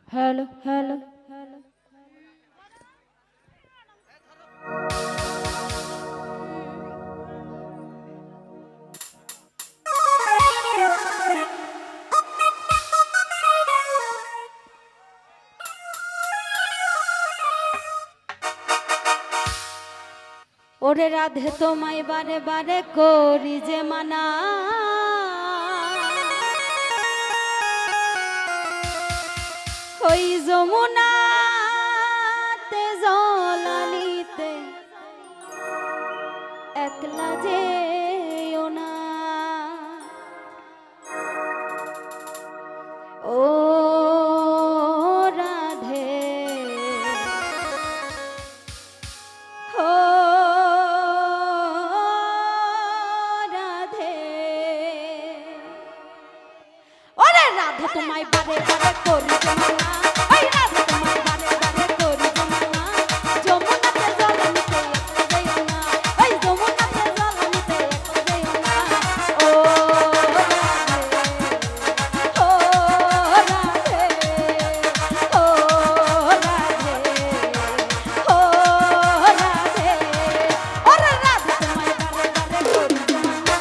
hello hello ওরে রাধে তোমায় বারে বারে করি যে মানা ওই যমুনাতে জলালিতে একলা যেও না ও রাধে ও রাধে ওরে রাধে তোমায় বারে বারে করি যে মানা ওই রাধে তোমায় বারে বারে করি যে মানা যমুনাতে জল নিতে একলা যেও না ওই যমুনাতে জল নিতে একলা যেও না ও রাধে ও রাধে ও রাধে ও রাধে ওরে রাধে তোমায় বারে বারে করি যে মানা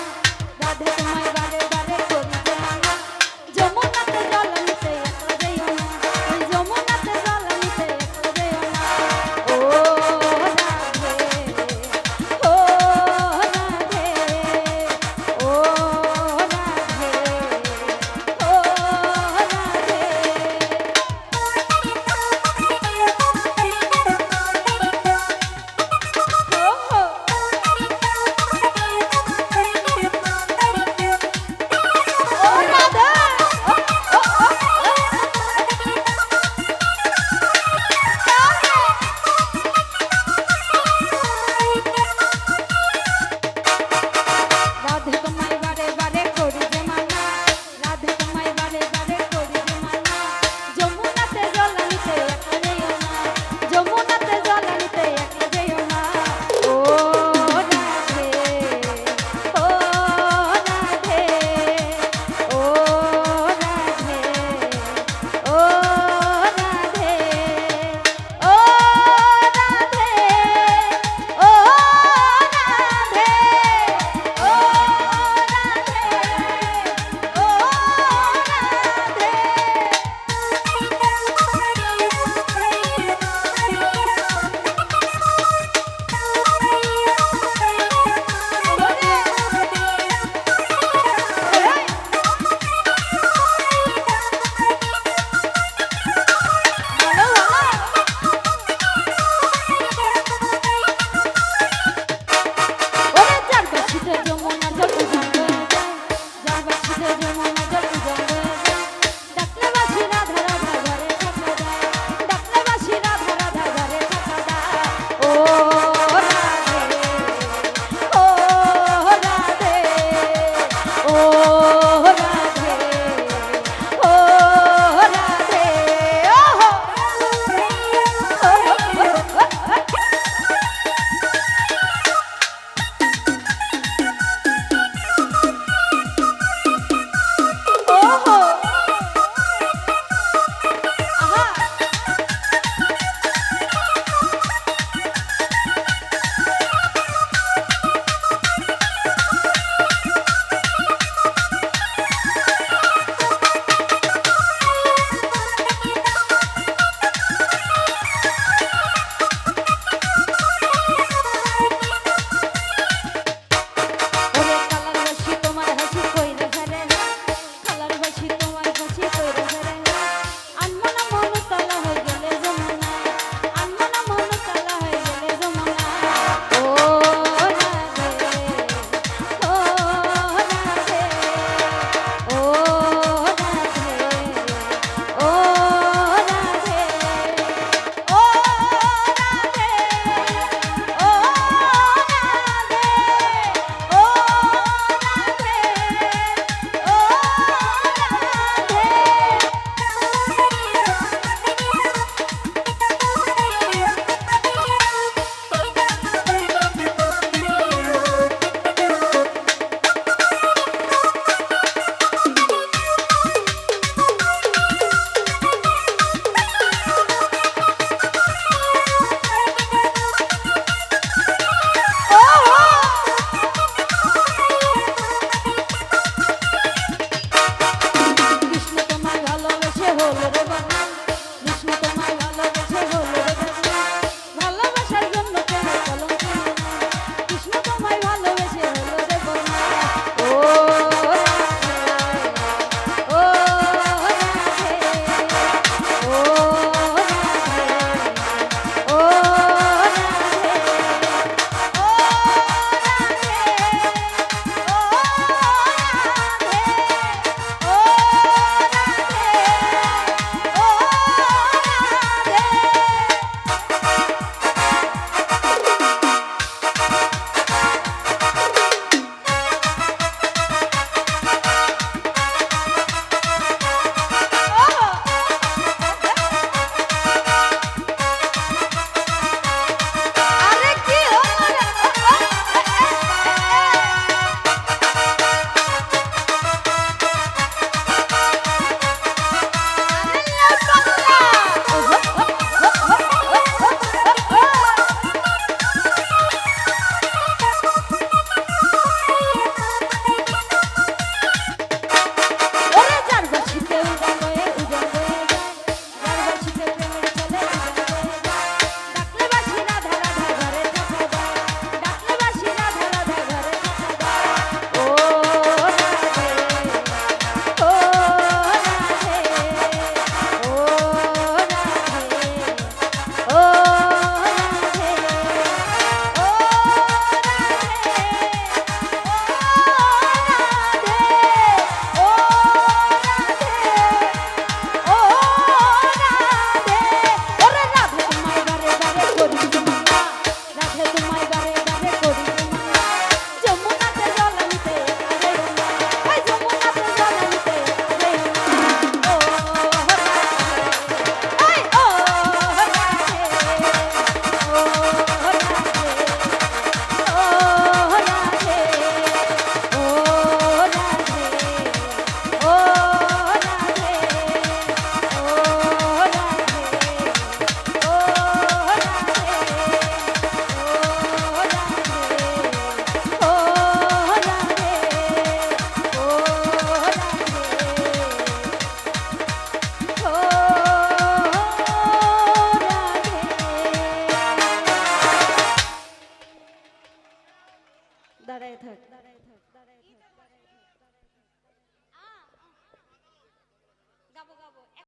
রাধে তোমায় বারে বারে করি যে মানা যমুনাতে জল নিতে একলা যেও না ওই যমুনাতে জল নিতে একলা যেও না ও রাধে ও রাধে ও রাধে তোমায় বারে বারে করি যে মানা রাধে তোমায় বারে বারে করি যে মানা যমুনাতে জল নিতে একলা যেও না যমুনাতে জল নিতে একলা যেও না ও রাধে ও রাধে ও রাধে ও রাধে ও রাধে ও রাধে ও যমুনা জল উজান হয়ে যায় যার বাসিতে যমুনা